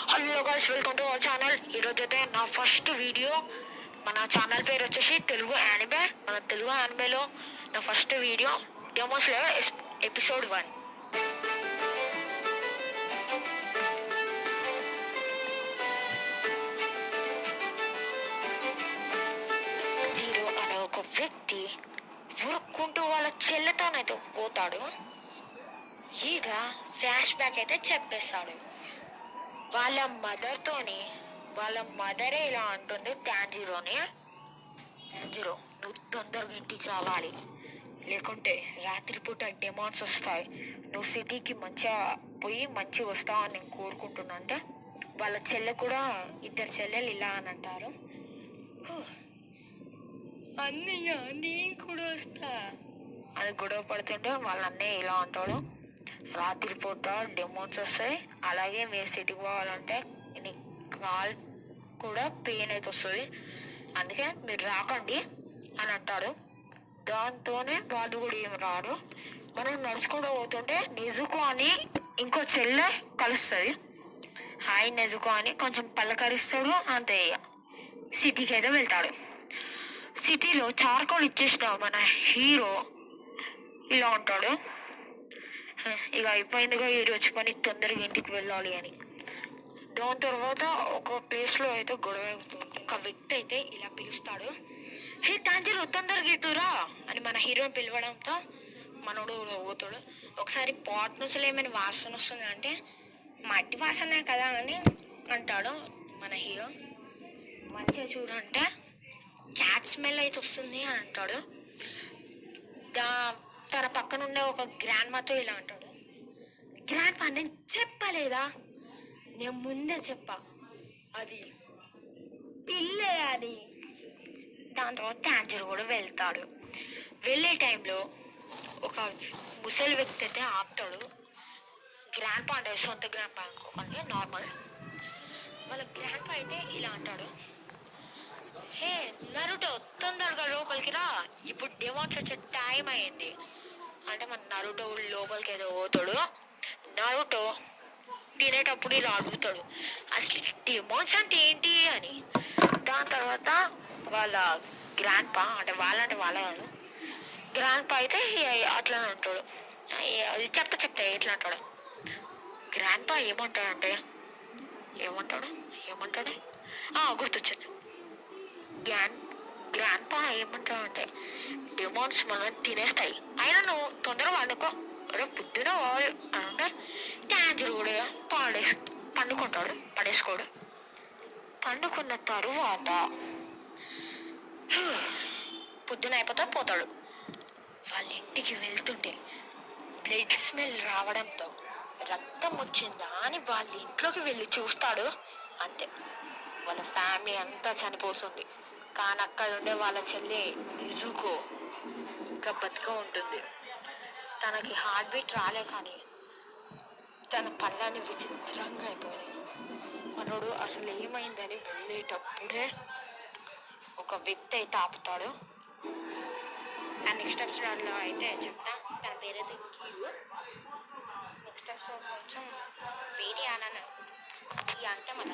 Hello guys, welcome to our channel. ఈరోజు అయితే నా ఫస్ట్ వీడియో. మన ఛానల్ పేరు వచ్చేసి తెలుగు యానిమే. మన తెలుగు యానిమేలో నా ఫస్ట్ వీడియో డెమోస్లో ఎపిసోడ్ 1. జీరో అనే ఒక వ్యక్తి ఉరుక్కుంటూ వాళ్ళ చెల్లెతోనైతే పోతాడు. ఇక ఫ్లాష్ బ్యాక్ అయితే చెప్పేస్తాడు. వాళ్ళ మదరే ఇలా అంటుంది, టాంజిరోని, టాంజిరో నువ్వు తొందరగా ఇంటికి రావాలి, లేకుంటే రాత్రిపూట డిమాండ్స్ వస్తాయి, నువ్వు సిటీకి మంచిగా పోయి మంచిగా వస్తావు అని నేను కోరుకుంటున్నా. అంటే వాళ్ళ చెల్లె కూడా, ఇద్దరు చెల్లెలు ఇలా అని అంటారు. అన్నయ్య నేను కూడా వస్తా అని గొడవ పడుతుంటే వాళ్ళ అన్నయ్య ఇలా అంటాడు, రాత్రిపూట డెమోన్స్ వస్తాయి, అలాగే మీరు సిటీకి పోవాలంటే నీ కాల్ కూడా పెయిన్ అయితే వస్తుంది, అందుకే మీరు రాకండి అని అంటాడు. దాంతోనే వాళ్ళు కూడా ఏం రారు. మనం నడుచుకుంటూ పోతుంటే నెజుకో అని ఇంకో చెల్లె కలుస్తుంది. హాయ్ నెజుకో అని కొంచెం పలకరిస్తాడు. అంతే, సిటీకి అయితే వెళ్తాడు. సిటీలో చార్కోల్ ఇచ్చేసిన మన హీరో ఇలా ఉంటాడు, ఇక అయిపోయిందిగా ఈరోజు పని, తొందరగా ఇంటికి వెళ్ళాలి అని. దాని తర్వాత ఒక ప్లేస్లో అయితే గొడవ అవుతుంది. ఒక వ్యక్తి అయితే ఇలా పిలుస్తాడు, హే తాంజీరు తొందరగా ఇటురా అని మన హీరోని పిలవడంతో మనోడు పోతాడు. ఒకసారి పాట్ నుంచి ఏమైనా వాసన వస్తుంది అంటే మట్టి వాసనే కదా అని అంటాడు మన హీరో. మంచిగా చూడంటే క్యాట్ స్మెల్ అయితే వస్తుంది అని అంటాడు. తన పక్కన ఉండే ఒక గ్రాండ్ మాతో ఇలా అంటాడు, గ్రాండ్ మా నేను చెప్పలేదా, నేను ముందే చెప్పా, అది పిల్లే అని. దాని తర్వాత టాంజర్ కూడా వెళ్తాడు. వెళ్ళే టైంలో ఒక ముసలి వ్యక్తి అయితే ఆపుతాడు. గ్రాండ్ పా అంటే సొంత గ్రాండ్ పా అనుకోకండి, నార్మల్. వాళ్ళ గ్రాండ్ పా అయితే ఇలా అంటాడు, హే నరుటో తొందరగా లోపలికి రా, ఇప్పుడు డెమోన్స్ వచ్చే టైం అయింది అంటే మన నరుటో లోపలికి ఏదో పోతాడు. నరుటో తినేటప్పుడు ఇలా అడుగుతాడు, అసలు డెమోన్స్ అంటే ఏంటి అని. దాని తర్వాత వాళ్ళ గ్రాండ్ పా అంటే వాళ్ళ కాదు, గ్రాండ్ పా అయితే అట్లా అంటాడు. అది చెప్తా ఎట్లా అంటాడు. గ్రాండ్ పా ఏమంటాడు గుర్తొచ్చింది. గ్రాండ్ పా ఏమంటాడంటే, డెమోన్స్ మనం తినేస్తాయి, అయినా నువ్వు తొందరగా వండుకో, పొద్దున అంటే టాంజర్ కూడా పడేసుకోడు. పండుకున్న తరువాత పొద్దున అయిపోతా పోతాడు. వాళ్ళ ఇంటికి వెళ్తుంటే బ్లడ్ స్మెల్ రావడంతో రక్తం వచ్చిందా అని వాళ్ళ ఇంట్లోకి వెళ్ళి చూస్తాడు. అంతే, వాళ్ళ ఫ్యామిలీ అంతా చనిపోతుంది. కానీ అక్కడ ఉండే వాళ్ళ చెల్లి నిజుకో ఇంకా బతిక ఉంటుంది. తనకి హార్ట్ బీట్ రాలే, కానీ తన పళ్ళని విచిత్రంగా అయిపోయాయి. మనోడు అసలు ఏమైందని వెళ్ళేటప్పుడే ఒక వ్యక్తి అయితే ఆపుతాడు. నా నెక్స్ట్ ఎపిసోడ్లో అయితే చెప్తా, తన పేరైతే కీవు. నెక్స్ట్ ఎపిసోడ్ కొంచెం వేరే అన్నాను. ఇక అంతే మన